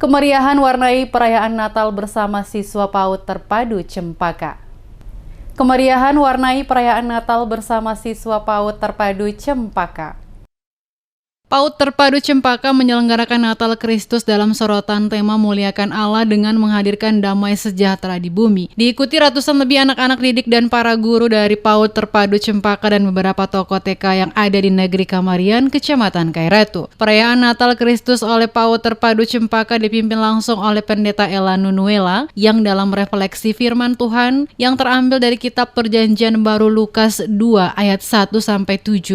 Kemeriahan warnai perayaan Natal bersama siswa PAUD Terpadu Cempaka. Kemeriahan warnai perayaan Natal bersama siswa PAUD Terpadu Cempaka. PAUD Terpadu Cempaka menyelenggarakan Natal Kristus dalam sorotan tema Muliakan Allah dengan menghadirkan damai sejahtera di bumi. Diikuti ratusan lebih anak-anak didik dan para guru dari PAUD Terpadu Cempaka dan beberapa tokoh TK yang ada di Negeri Kamarian, Kecamatan Kairatu. Perayaan Natal Kristus oleh PAUD Terpadu Cempaka dipimpin langsung oleh Pendeta Ella Nunuela yang dalam refleksi firman Tuhan yang terambil dari kitab Perjanjian Baru Lukas 2 ayat 1-7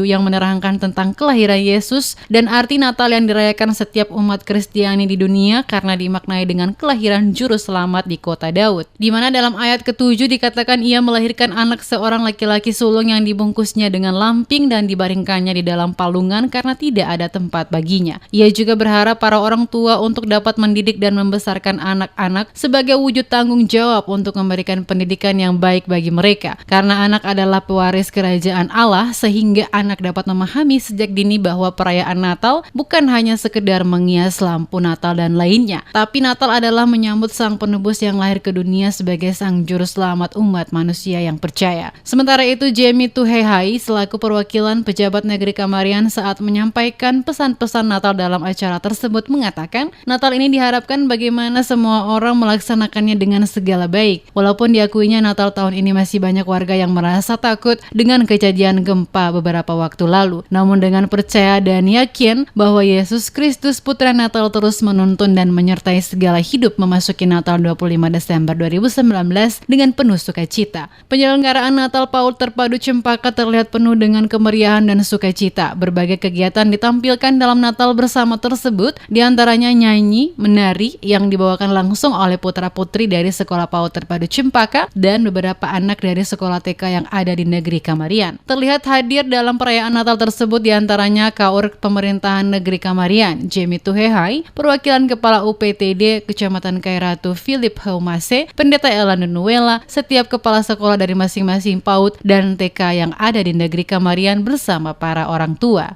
yang menerangkan tentang kelahiran Yesus dan arti Natal yang dirayakan setiap umat Kristiani di dunia karena dimaknai dengan kelahiran Juru Selamat di kota Daud. Di mana dalam ayat ke-7 dikatakan ia melahirkan anak seorang laki-laki sulung yang dibungkusnya dengan lamping dan dibaringkannya di dalam palungan karena tidak ada tempat baginya. Ia juga berharap para orang tua untuk dapat mendidik dan membesarkan anak-anak sebagai wujud tanggung jawab untuk memberikan pendidikan yang baik bagi mereka. Karena anak adalah pewaris kerajaan Allah sehingga anak dapat memahami sejak dini bahwa perayaan Natal bukan hanya sekedar menghias lampu Natal dan lainnya, tapi Natal adalah menyambut Sang Penebus yang lahir ke dunia sebagai Sang Juru Selamat umat manusia yang percaya. Sementara itu, Jamie Tuhehai selaku perwakilan pejabat Negeri Kamarian saat menyampaikan pesan-pesan Natal dalam acara tersebut mengatakan, Natal ini diharapkan bagaimana semua orang melaksanakannya dengan segala baik. Walaupun diakuinya Natal tahun ini masih banyak warga yang merasa takut dengan kejadian gempa beberapa waktu lalu. Namun dengan percaya dan yakin bahwa Yesus Kristus Putra Natal terus menuntun dan menyertai segala hidup memasuki Natal 25 Desember 2019 dengan penuh sukacita. Penyelenggaraan Natal PAUD Terpadu Cempaka terlihat penuh dengan kemeriahan dan sukacita. Berbagai kegiatan ditampilkan dalam Natal bersama tersebut, diantaranya nyanyi, menari yang dibawakan langsung oleh putra-putri dari Sekolah PAUD Terpadu Cempaka dan beberapa anak dari sekolah TK yang ada di Negeri Kamarian. Terlihat hadir dalam perayaan Natal tersebut diantaranya KAUR Pemerintahan Negeri Kamarian, Jamie Tuhehai, perwakilan Kepala UPTD Kecamatan Kairatu Philip Haumase, Pendeta Ella Nunuela, setiap kepala sekolah dari masing-masing PAUD dan TK yang ada di Negeri Kamarian bersama para orang tua.